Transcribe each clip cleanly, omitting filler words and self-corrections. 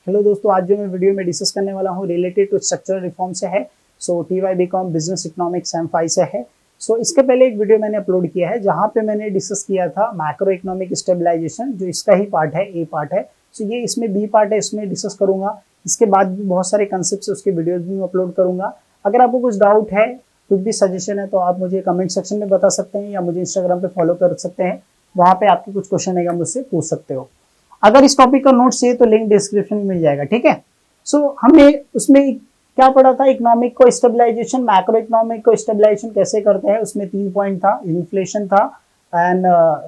Hello दोस्तों, आज जो मैं वीडियो में डिस्कस करने वाला हूँ रिलेटेड टू स्ट्रक्चरल रिफॉर्म से है। सो TY BCom business economics M5 से है। सो इसके पहले एक वीडियो मैंने अपलोड किया है जहाँ पे मैंने डिस्कस किया था मैक्रो इकोनॉमिक स्टेबलाइजेशन, जो इसका ही पार्ट है, ए पार्ट है। सो ये इसमें B पार्ट है, इसमें डिस्कस करूंगा। इसके बाद भी बहुत सारे कंसेप्ट है, उसके वीडियोज भी मैं अपलोड करूंगा। अगर आपको कुछ डाउट है, कुछ भी सजेशन है, तो आप मुझे कमेंट सेक्शन में बता सकते हैं या मुझे इंस्टाग्राम पे फॉलो कर सकते हैं। वहाँ पे आपके कुछ क्वेश्चन है मुझसे पूछ सकते हो। अगर इस टॉपिक का नोट चाहिए तो लिंक डिस्क्रिप्शन में मिल जाएगा, ठीक है। सो हमने उसमें क्या पढ़ा था, इकोनॉमिक को स्टेबलाइजेशन, मैक्रो इकोनॉमिक को स्टेबलाइजेशन कैसे करते हैं। उसमें 3 पॉइंट था, इन्फ्लेशन था एंड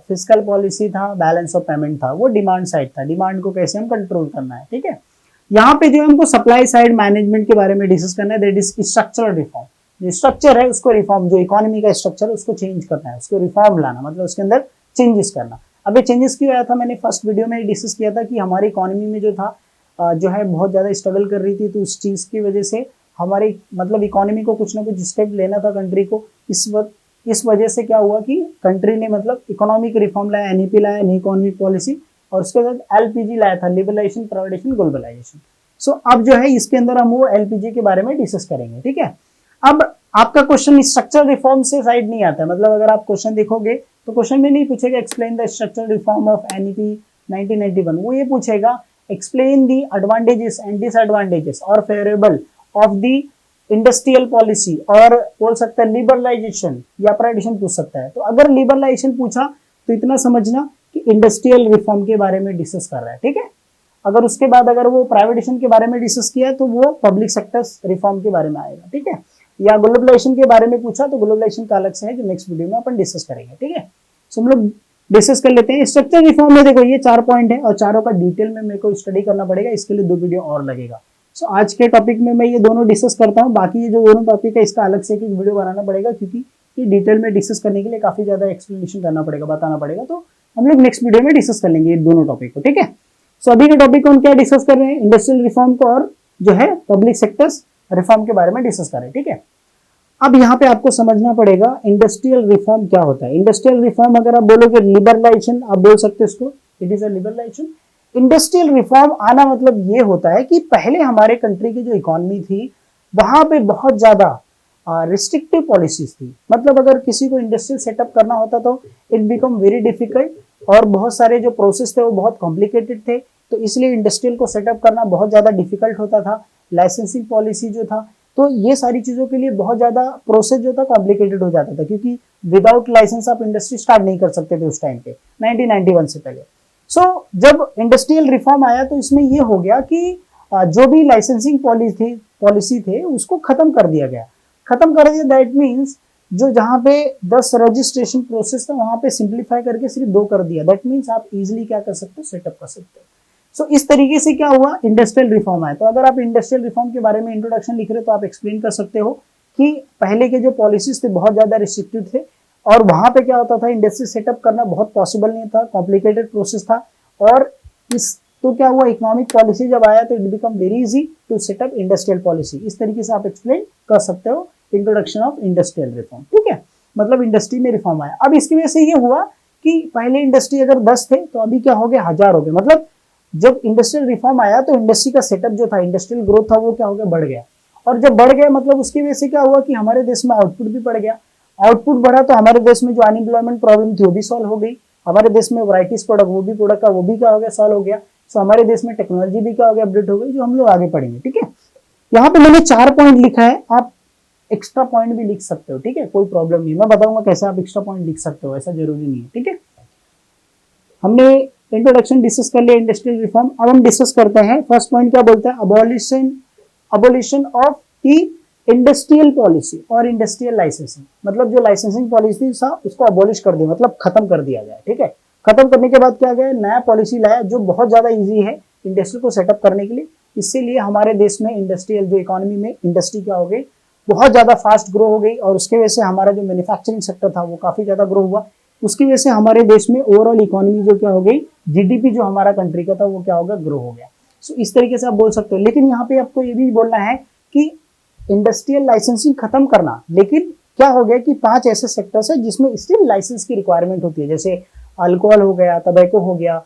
फिस्कल पॉलिसी था, बैलेंस ऑफ पेमेंट था, वो डिमांड साइड था, डिमांड को कैसे हम कंट्रोल करना है, ठीक है। यहाँ पे जो हमको सप्लाई साइड मैनेजमेंट के बारे में डिस्कस करना है, दैट इज स्ट्रक्चरल रिफॉर्म। जो स्ट्रक्चर है उसको रिफॉर्म, जो इकोनॉमी का स्ट्रक्चर है उसको चेंज करना है, उसको रिफॉर्म लाना, मतलब उसके अंदर चेंजेस करना। अब ये चेंजेस क्यों आया था, मैंने फर्स्ट वीडियो में डिस्कस किया था कि हमारी इकोनॉमी में जो था जो है बहुत ज़्यादा स्ट्रगल कर रही थी, तो उस चीज़ की वजह से हमारी मतलब इकोनॉमी को कुछ ना कुछ स्टेप लेना था कंट्री को। इस वजह से क्या हुआ कि कंट्री ने मतलब इकोनॉमिक रिफॉर्म लाया, NEP लाया, न्यू इकोनॉमिक पॉलिसी, और उसके बाद LPG लाया था, लिबरलाइजेशन, प्राइवेटाइजेशन, ग्लोबलाइजेशन। सो अब जो है इसके अंदर हम वो LPG के बारे में डिस्कस करेंगे, ठीक है। अब आपका क्वेश्चन स्ट्रक्चरल रिफॉर्म से साइड नहीं आता, मतलब अगर आप क्वेश्चन देखोगे तो क्वेश्चन में नहीं पूछेगा explain the structural reform of NEP 1991, वो ये पूछेगा explain the advantages and disadvantages और favourable of the industrial policy, और बोल सकता है लिबरलाइजेशन या प्राइवेटाइजेशन पूछ सकता है। तो अगर लिबरलाइजेशन पूछा तो इतना समझना कि इंडस्ट्रियल रिफॉर्म के बारे में डिस्कस कर रहा है, ठीक है। अगर उसके बाद अगर वो प्राइवेटाइजेशन के बारे में डिस्कस किया तो वो पब्लिक सेक्टर्स रिफॉर्म के बारे में आएगा, ठीक है। या ग्लोबलाइजेशन के बारे में पूछा तो ग्लोबलाइजेशन का अलग से है, जो नेक्स्ट वीडियो में अपन डिस्कस करेंगे, ठीक है। सो हम लोग डिस्कस कर लेते हैं स्ट्रक्चर रिफॉर्म में। देखो ये 4 पॉइंट है और चारों का डिटेल में मेरे को स्टडी करना पड़ेगा, इसके लिए 2 वीडियो और लगेगा। सो आज के टॉपिक में मैं ये दोनों डिस्कस करता हूँ, बाकी ये जो दोनों टॉपिक है इसका अलग से एक वीडियो बनाना पड़ेगा, क्योंकि ये डिटेल में डिस्कस करने के लिए काफी ज्यादा एक्सप्लेनेशन करना पड़ेगा, बताना पड़ेगा। तो हम लोग नेक्स्ट वीडियो में डिस्कस कर लेंगे ये दोनों टॉपिक को, ठीक है। सो अभी के टॉपिक को हम क्या डिस्कस कर रहे हैं, इंडस्ट्रियल रिफॉर्म को और जो है पब्लिक सेक्टर्स रिफॉर्म के बारे में डिस्कस करें, ठीक है। अब यहाँ पे आपको समझना पड़ेगा इंडस्ट्रियल रिफॉर्म क्या होता है। इंडस्ट्रियल रिफॉर्म अगर आप बोलोगे लिबरलाइजेशन, आप बोल सकते हो इसको, it is a liberalisation. Industrial reform आना मतलब ये होता है कि पहले हमारे कंट्री की जो इकोनॉमी थी वहां पे बहुत ज्यादा रिस्ट्रिक्टिव पॉलिसीज थी। मतलब अगर किसी को इंडस्ट्रियल सेटअप करना होता तो इट बिकम वेरी डिफिकल्ट, और बहुत सारे जो प्रोसेस थे वो बहुत कॉम्प्लिकेटेड थे, तो इसलिए इंडस्ट्रियल को सेटअप करना बहुत ज्यादा डिफिकल्ट होता था। लाइसेंसिंग पॉलिसी जो था, तो ये सारी चीजों के लिए बहुत ज्यादा प्रोसेस जो था कॉम्प्लिकेटेड हो जाता था, क्योंकि विदाउट लाइसेंस आप इंडस्ट्री स्टार्ट नहीं कर सकते थे उस टाइम पे 1991 से पहले। सो जब इंडस्ट्रियल रिफॉर्म आया तो इसमें ये हो गया कि जो भी लाइसेंसिंग पॉलिसी थे उसको खत्म कर दिया गया। खत्म कर दिया दैट मीन्स जो जहाँ पे 10 रजिस्ट्रेशन प्रोसेस था वहां पे सिंप्लीफाई करके सिर्फ 2 कर दिया। दैट मीन्स आप इजिली क्या कर सकते हो, सेटअप कर सकते हो। सो इस तरीके से क्या हुआ, इंडस्ट्रियल रिफॉर्म आया। तो अगर आप इंडस्ट्रियल रिफॉर्म के बारे में इंट्रोडक्शन लिख रहे हो तो आप एक्सप्लेन कर सकते हो कि पहले के जो पॉलिसीज थे बहुत ज्यादा रिस्ट्रिक्टिव थे, और वहां पे क्या होता था, इंडस्ट्री सेटअप करना बहुत पॉसिबल नहीं था, कॉम्प्लिकेटेड प्रोसेस था। और इस तो क्या हुआ, इकोनॉमिक पॉलिसी जब आया तो it become very easy to set up industrial policy. इस तरीके से आप एक्सप्लेन कर सकते हो इंट्रोडक्शन ऑफ इंडस्ट्रियल रिफॉर्म, ठीक है। मतलब इंडस्ट्री में रिफॉर्म आया। अब इसकी वजह से ये हुआ कि पहले इंडस्ट्री अगर 10 थे तो अभी क्या हो गया, 1000 हो गए। मतलब जब इंडस्ट्रियल रिफॉर्म आया तो इंडस्ट्री का सेटअप जो था, इंडस्ट्रियल ग्रोथ था, वो क्या हो गया, बढ़ गया। और जब बढ़ गया मतलब उसकी वजह से क्या हुआ कि हमारे देश में आउटपुट भी बढ़ गया। आउटपुट बढ़ा तो हमारे देश में जो अनएम्प्लॉयमेंट प्रॉब्लम थी वो भी सॉल्व हो गई। हमारे देश में वैराइटीज प्रोडक्ट, वो भी प्रोडक्ट का वो भी क्या हो गया, सॉल्व हो गया। सो हमारे देश में टेक्नोलॉजी भी क्या हो गया, अपडेट हो गई, जो हम लोग आगे पढ़ेंगे, ठीक है। यहाँ पे मैंने 4 पॉइंट लिखा है, आप एक्स्ट्रा पॉइंट भी लिख सकते हो, ठीक है, कोई प्रॉब्लम नहीं। मैं बताऊंगा कैसे आप एक्स्ट्रा पॉइंट लिख सकते हो, ऐसा जरूरी नहीं है, ठीक है। हमने इंट्रोडक्शन डिस्कस कर लिया इंडस्ट्रियल रिफॉर्म। अब हम डिस्कस करते हैं फर्स्ट पॉइंट क्या बोलता है, abolition of the industrial policy और इंडस्ट्रियल लाइसेंसिंग। मतलब जो लाइसेंसिंग पॉलिसी था उसको अबॉलिश कर दिया, मतलब खत्म कर दिया जाए, ठीक है। खत्म करने के बाद क्या गया, नया पॉलिसी लाया जो बहुत ज्यादा इजी है इंडस्ट्री को सेटअप करने के लिए। इसीलिए हमारे देश में इंडस्ट्रियल जो इकोनॉमी में इंडस्ट्री क्या हो गई, बहुत ज्यादा फास्ट ग्रो हो गई, और उसके वजह से हमारा जो मैन्युफैक्चरिंग सेक्टर था वो काफी ज्यादा ग्रो हुआ। उसकी वजह से हमारे देश में ओवरऑल इकोनॉमी जो क्या हो गई, GDP जो हमारा कंट्री का था वो क्या हो गया, ग्रो हो गया। सो इस तरीके से आप बोल सकते हो। लेकिन यहाँ पे आपको ये भी बोलना है कि इंडस्ट्रियल लाइसेंसिंग खत्म करना, लेकिन क्या हो गया कि 5 ऐसे सेक्टर्स है जिसमें स्टिल लाइसेंस की रिक्वायरमेंट होती है, जैसे अल्कोहल हो गया, टबैको हो गया,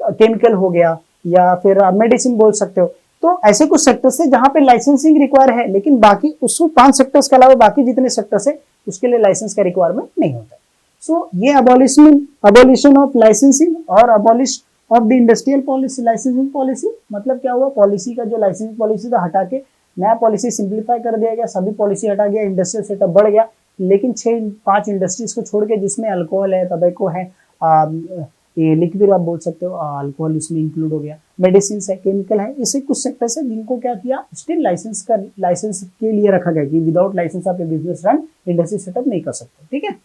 केमिकल हो गया, या फिर मेडिसिन बोल सकते हो। तो ऐसे कुछ सेक्टर्स है जहां पे लाइसेंसिंग रिक्वायर है, लेकिन बाकी उस 5 सेक्टर्स के अलावा बाकी जितने सेक्टर्स है उसके लिए लाइसेंस का रिक्वायरमेंट नहीं होता। सो ये अबॉलिशन ऑफ लाइसेंसिंग और abolish of the industrial policy, licensing policy मतलब क्या हुआ, पॉलिसी का जो लाइसेंसिंग पॉलिसी था हटा के नया पॉलिसी सिंप्लीफाई कर दिया गया, सभी पॉलिसी हटा गया, इंडस्ट्रियल सेटअप बढ़ गया। लेकिन 6-5 इंडस्ट्रीज को छोड़ के जिसमें अल्कोहल है, टबैको है, ये लिक्विड आप बोल सकते हो, अल्कोहल इसमें इंक्लूड हो गया, मेडिसिन है, केमिकल है, इसे कुछ सेक्टर्स है जिनको क्या किया, स्टिल लाइसेंस के लिए रखा गया कि विदाउट लाइसेंस आप बिजनेस रन इंडस्ट्री सेटअप नहीं कर सकते। ठीक है,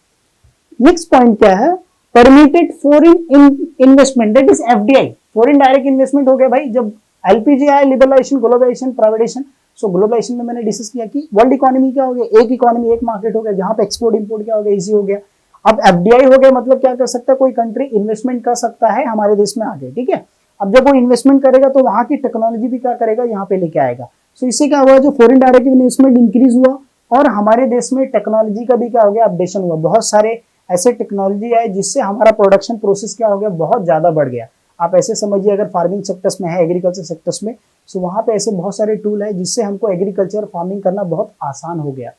नेक्स्ट पॉइंट क्या है, permitted foreign investment, that is FDI, foreign direct investment हो गया भाई। जब एलपीजी आया, लिबरलाइजेशन, ग्लोबलाइजेशन, प्राइवेटाइजेशन। सो ग्लोबलाइजेशन में मैंने डिस्कस किया कि वर्ल्ड इकोनॉमी क्या हो गया, एक इकोनॉमी एक मार्केट हो गया, जहां पे एक्सपोर्ट इंपोर्ट क्या हो गया, इजी हो गया। अब एफडीआई हो गया, मतलब क्या कर सकता है, कोई कंट्री इन्वेस्टमेंट कर सकता है हमारे देश में आगे। ठीक है, अब जब वो इन्वेस्टमेंट करेगा तो वहां की टेक्नोलॉजी भी क्या करेगा, यहाँ पे लेके आएगा। सो इससे क्या हुआ, जो फॉरेन डायरेक्ट इन्वेस्टमेंट इंक्रीज हुआ और हमारे देश में टेक्नोलॉजी का भी क्या हो गया, अपडेशन हुआ। बहुत सारे ऐसे टेक्नोलॉजी आए जिससे हमारा प्रोडक्शन प्रोसेस क्या हो गया, बहुत ज्यादा बढ़ गया। आप ऐसे समझिए, अगर फार्मिंग सेक्टर्स में है, एग्रीकल्चर सेक्टर्स में, सो वहां पे ऐसे बहुत सारे टूल है जिससे हमको एग्रीकल्चर फार्मिंग करना बहुत आसान हो गया।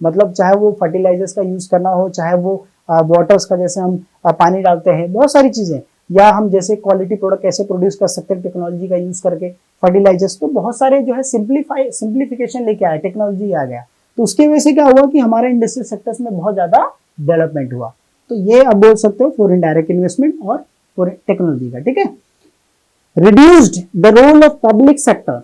मतलब चाहे वो फर्टिलाइजर्स का यूज करना हो, चाहे वो वाटर्स का, जैसे हम पानी डालते हैं, बहुत सारी चीजें, या हम जैसे क्वालिटी प्रोडक्ट कैसे प्रोड्यूस कर सकते हैं टेक्नोलॉजी का यूज करके, फर्टिलाइजर्स, तो बहुत सारे जो है सिंप्लीफिकेशन लेके आया, टेक्नोलॉजी आ गया। तो उसकी वजह से क्या हुआ कि हमारे इंडस्ट्रियल सेक्टर्स में बहुत ज्यादा डेवलपमेंट हुआ। तो ये अब बोल सकते हो फॉरेन डायरेक्ट इन्वेस्टमेंट और फॉरेन टेक्नोलॉजी का। ठीक है, reduced the role of public sector,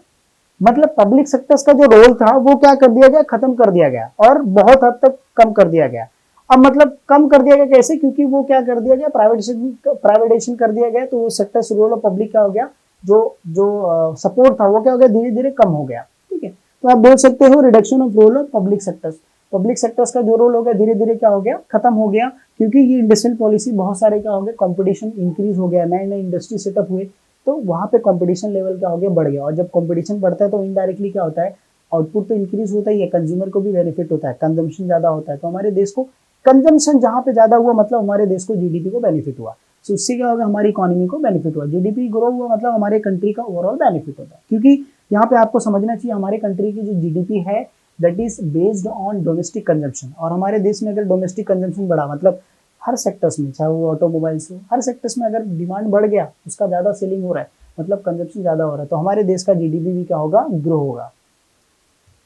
मतलब पब्लिक सेक्टर्स का जो रोल था वो क्या कर दिया गया, खत्म कर दिया गया और बहुत हद तक कम कर दिया गया। अब मतलब कम कर दिया गया कैसे, क्योंकि वो क्या कर दिया गया, प्राइवेटाइजेशन कर दिया गया। तो वो सेक्टर्स रोल ऑफ पब्लिक क्या हो गया, जो सपोर्ट था वो क्या हो गया, धीरे धीरे कम हो गया। ठीक है, तो आप बोल सकते हो reduction of role of public sectors, public sectors का जो रोल हो गया धीरे धीरे क्या हो गया, खत्म हो गया। क्योंकि ये इंडस्ट्रियल पॉलिसी बहुत सारे क्या हो गया, कंपटीशन इंक्रीज हो गया, नए नए इंडस्ट्री सेटअप हुए, तो वहां पे कंपटीशन लेवल क्या हो गया, बढ़ गया। और जब कंपटीशन बढ़ता है तो इनडायरेक्टली क्या होता है, आउटपुट तो इंक्रीज होता ही है, कंज्यूमर को भी बेनिफिट होता है, कंजम्पशन ज्यादा होता है। तो हमारे देश को कंजम्पशन जहां पे ज्यादा हुआ, मतलब हमारे देश को जीडीपी को बेनिफिट हुआ। तो उससे क्या होगा, हमारी इकोनॉमी को बेनिफिट हुआ। जीडीपी ग्रो हुआ मतलब हमारे कंट्री का ओवरऑल बेनिफिट होता है। क्योंकि यहाँ पे आपको समझना चाहिए, हमारे कंट्री की जो जीडीपी है that is based on domestic consumption. और हमारे देश में अगर डोमेस्टिक कंजम्पशन बढ़ा, मतलब हर सेक्टर्स में, चाहे वो ऑटोमोबाइल्स हो, हर सेक्टर्स में अगर डिमांड बढ़ गया, उसका ज्यादा सेलिंग हो रहा है, मतलब कंजम्पशन ज्यादा हो रहा है, तो हमारे देश का जीडीपी भी क्या होगा, ग्रो होगा।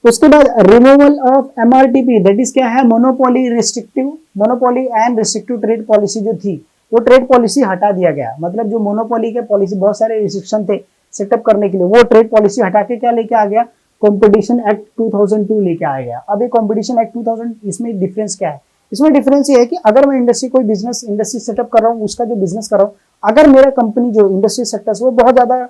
उसके बाद removal of MRTP, that is क्या है, monopoly and restrictive trade policy जो थी, वो ट्रेड पॉलिसी हटा दिया गया। मतलब जो मोनोपोली के पॉलिसी, बहुत सारे रिस्ट्रिक्शन थे सेटअप करने के लिए, वो ट्रेड पॉलिसी हटा के क्या लेके आ गया, कंपटीशन एक्ट 2002 लेके आ गया। अब ये कंपटीशन एक्ट 2000, इसमें डिफरेंस क्या है, इसमें डिफरेंस ये है कि अगर मैं इंडस्ट्री सेटअप कर रहा हूँ, उसका जो बिजनेस कर रहा हूँ, अगर मेरा कंपनी जो इंडस्ट्री सेक्टर वो बहुत ज्यादा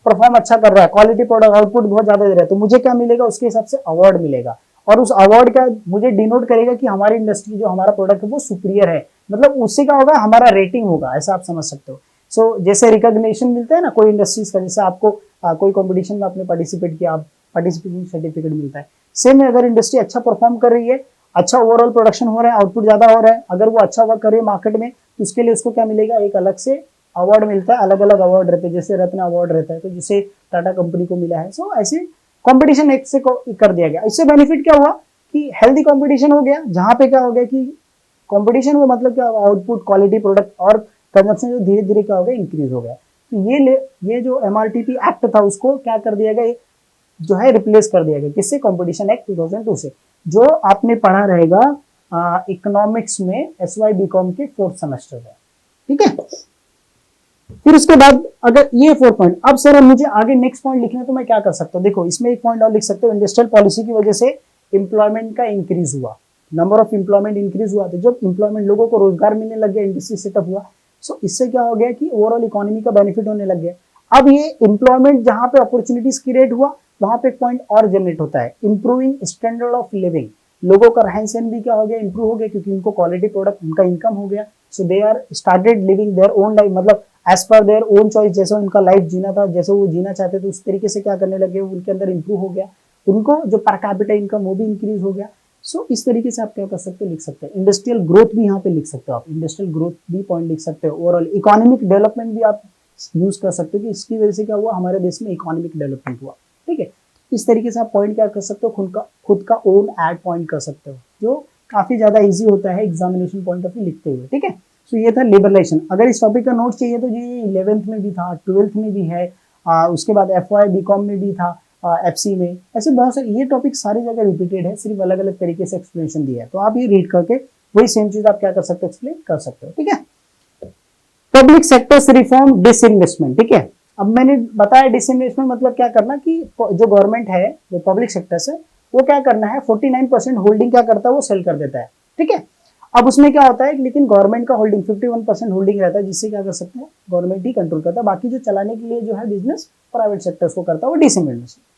परफॉर्म अच्छा कर रहा है, क्वालिटी प्रोडक्ट आउटपुट बहुत ज्यादा दे रहा है, तो मुझे क्या मिलेगा, उसके हिसाब से अवार्ड मिलेगा। और उस अवार्ड का मुझे डिनोट करेगा कि हमारी इंडस्ट्री जो हमारा प्रोडक्ट है वो सुपीरियर है, मतलब उससे क्या होगा, हमारा रेटिंग होगा, ऐसा आप समझ सकते हो। सो जैसे रिकॉग्निशन मिलता है ना कोई इंडस्ट्रीज का, जैसे आपको कोई कॉम्पिटिशन में आपने पार्टिसिपेट किया, आप पार्टिसिपेशन सर्टिफिकेट मिलता है। सेम अगर इंडस्ट्री अच्छा परफॉर्म कर रही है, अच्छा ओवरऑल प्रोडक्शन हो रहा है, आउटपुट ज्यादा हो रहा है, अगर वो अच्छा वर्क कर रही है मार्केट में, तो उसके लिए उसको क्या मिलेगा, एक अलग से अवार्ड मिलता है। अलग अलग अवार्ड रहते हैं, जैसे रत्न अवार्ड रहता है, तो जिसे टाटा कंपनी को मिला है। सो ऐसे कंपटीशन एक से कर दिया गया। इससे बेनिफिट क्या हुआ कि हेल्दी कंपटीशन हो गया, जहां पे क्या हो गया कि कंपटीशन हुआ, मतलब क्या हुआ, आउटपुट, क्वालिटी प्रोडक्ट और कंजप्शन जो धीरे धीरे क्या हो गया, इंक्रीज हो गया। तो ये जो एमआरटीपी एक्ट था उसको क्या कर दिया गया, जो है रिप्लेस कर दिया गया, किससे, कंपटीशन एक्ट 2002 से, जो आपने पढ़ा रहेगा इकोनॉमिक्स में SY BCom के 4th सेमेस्टर में। ठीक है, फिर उसके बाद अगर ये 4 पॉइंट, अब सर मुझे आगे नेक्स्ट पॉइंट लिखना है तो मैं क्या कर सकता हूँ, देखो इसमें एक पॉइंट और लिख सकते हो, इंडस्ट्रियल पॉलिसी की वजह से एम्प्लॉयमेंट का इंक्रीज हुआ, नंबर ऑफ एम्प्लॉयमेंट इंक्रीज हुआ। तो जब एम्प्लॉयमेंट, लोगों को रोजगार मिलने लग गया, इंडस्ट्री सेटअप हुआ, सो इससे क्या हो गया कि ओवरऑल इकोनॉमी का बेनिफिट होने लग गया। अब ये एम्प्लॉयमेंट जहां पे अपॉर्चुनिटीज क्रिएट हुआ, वहां पे एक पॉइंट और जनरेट होता है, इंप्रूविंग स्टैंडर्ड ऑफ लिविंग। लोगों का रहन सहन भी क्या हो गया, इंप्रूव हो गया, क्योंकि उनको क्वालिटी प्रोडक्ट, उनका इनकम हो गया। So they are started living their own life, मतलब as per their own choice, जैसे उनका लाइफ जीना था, जैसे वो जीना चाहते थे, उस तरीके से क्या करने लगे, उनके अंदर इंप्रूव हो गया। उनको जो पर कैपिटा इनकम वो भी इंक्रीज हो गया। सो इस तरीके से आप क्या कर सकते हो, लिख सकते हैं। इंडस्ट्रियल ग्रोथ भी यहाँ पे लिख सकते हो आप, इंडस्ट्रियल ग्रोथ भी पॉइंट लिख सकते हो। ओवरऑल इकोनॉमिक डेवलपमेंट भी आप यूज कर सकते हो कि इसकी वजह से क्या हुआ, हमारे देश में इकोनॉमिक डेवलपमेंट हुआ। ठीक है, इस तरीके से आप पॉइंट क्या कर सकते हो, खुद का ओन एड पॉइंट कर सकते हो, जो काफी ज्यादा इजी होता है एग्जामिनेशन पॉइंट ऑफ व्यू लिखते हुए। ठीक है, सो ये था लिबरलाइजेशन। अगर इस टॉपिक का नोट चाहिए तो ये 11th में भी था, 12th में भी है, उसके बाद FY BCom में भी था, FC में, ऐसे बहुत सारे ये टॉपिक सारी जगह रिपीटेड है, सिर्फ अलग अलग तरीके से एक्सप्लेनेशन दिया है। तो आप ये रीड करके वही सेम चीज आप क्या कर सकते हो, एक्सप्लेन कर सकते हो। ठीक है, पब्लिक सेक्टर्स रिफॉर्म डिसइन्वेस्टमेंट। ठीक है, अब मैंने बताया डिसइन्वेस्टमेंट मतलब क्या करना कि जो गवर्नमेंट है, जो पब्लिक सेक्टर्स है, वो क्या करना है, 49% होल्डिंग क्या करता है, वो सेल कर देता है। ठीक है, अब उसमें क्या होता है, लेकिन गवर्नमेंट का होल्डिंग 51% होल्डिंग रहता है, जिससे क्या कर सकते हैं, गवर्नमेंट ही कंट्रोल करता है, बाकी जो चलाने के लिए जो है बिजनेस प्राइवेट सेक्टर्स को करता है, वो डिसइन्वेस्टमेंट।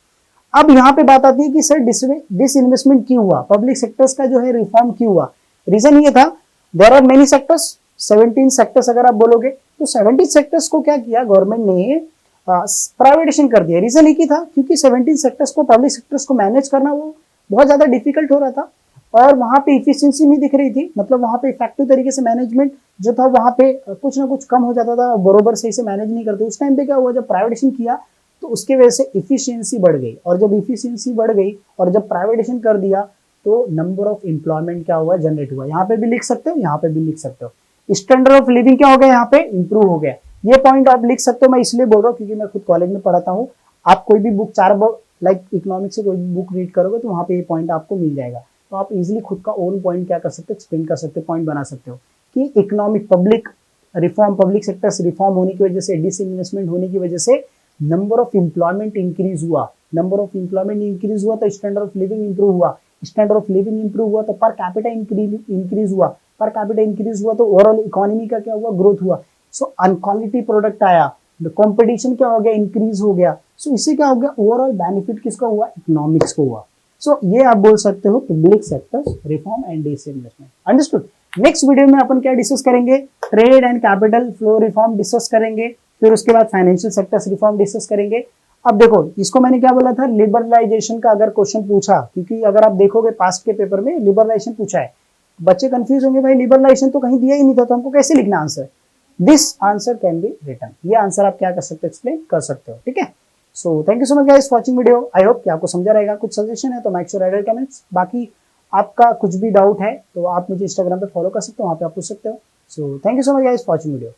अब यहाँ पे बात आती है कि सर डिसइन्वेस्टमेंट क्यों हुआ, पब्लिक सेक्टर्स का जो है रिफॉर्म क्यों हुआ। रीजन ये था, there are many sectors, 17 sectors अगर आप बोलोगे तो 17 सेक्टर्स को क्या किया गवर्नमेंट ने, प्राइवेटाइजेशन कर दिया। रीजन एक ही था, क्योंकि 17 सेक्टर्स को, पब्लिक सेक्टर्स को मैनेज करना वो बहुत ज्यादा डिफिकल्ट हो रहा था और वहां पे इफिशियंसी नहीं दिख रही थी, मतलब वहां पे इफेक्टिव तरीके से मैनेजमेंट जो था वहां पे कुछ ना कुछ कम हो जाता था, बरोबर सही से मैनेज नहीं करते। उस टाइम पे क्या हुआ, जब प्राइवेटाइजेशन किया तो उसके वजह से इफिशियंसी बढ़ गई, और जब इफिशियंसी बढ़ गई और जब प्राइवेटाइजेशन कर दिया तो नंबर ऑफ एम्प्लॉयमेंट क्या हुआ, जनरेट हुआ। यहाँ पे भी लिख सकते हो, यहाँ पे भी लिख सकते हो। स्टैंडर्ड ऑफ लिविंग क्या हो गया, यहाँ पे इंप्रूव हो गया। ये पॉइंट आप लिख सकते हो, मैं इसलिए बोल रहा हूँ क्योंकि मैं खुद कॉलेज में पढ़ाता हूँ। आप कोई भी बुक, लाइक इकोनॉमिक्स से कोई भी बुक रीड करोगे तो वहाँ पे ये पॉइंट आपको मिल जाएगा। तो आप इजिली खुद का ओन पॉइंट क्या कर सकते हो, एक्सप्लेन कर सकते हो, पॉइंट बना सकते हो कि economic public reform, public sectors reform होने की वजह से, डिसइन्वेस्टमेंट होने की वजह से नंबर ऑफ एम्प्लॉयमेंट इंक्रीज हुआ। नंबर ऑफ एम्प्लॉयमेंट इंक्रीज हुआ तो स्टैंडर्ड ऑफ लिविंग इंप्रूव हुआ। स्टैंडर्ड ऑफ लिविंग इंप्रूव हुआ तो पर कैपिटा इंक्रीज हुआ। पर कैपिटा इंक्रीज हुआ तो ओवरऑल इकोनॉमी का क्या हुआ, ग्रोथ हुआ। सो अनक्वालिटी प्रोडक्ट आया, कंपटीशन क्या हो गया, इंक्रीज हो गया। सो इससे क्या हो गया, ओवरऑल बेनिफिट किसका हुआ, इकोनॉमिक्स को हुआ। सो ये आप बोल सकते हो public sectors reform and disinvestment. Understood. Next video में अपन क्या डिस्कस करेंगे, trade and capital flow reform discuss करेंगे, फिर उसके बाद फाइनेंशियल सेक्टर्स रिफॉर्म डिस्कस करेंगे। अब देखो, इसको मैंने क्या बोला था, लिबरलाइजेशन का अगर क्वेश्चन पूछा, क्योंकि अगर आप देखोगे पास्ट के पेपर में लिबरलाइजेशन पूछा है, बच्चे कंफ्यूज होंगे, भाई लिबरलाइजेशन तो कहीं दिया ही नहीं था, तो हमको कैसे लिखना answer. This answer can be written, ये आंसर आप क्या कर सकते हो, एक्सप्लेन कर सकते हो। ठीक है, so thank you so much guys watching video. I hope कि आपको समझा रहेगा। कुछ सजेशन है तो मेक श्योर राइट कमेंट्स। बाकी आपका कुछ भी डाउट है तो आप मुझे इंस्टाग्राम पे फॉलो कर सकते हो, वहां पे आप पूछ सकते हो। So thank you so much guys watching video.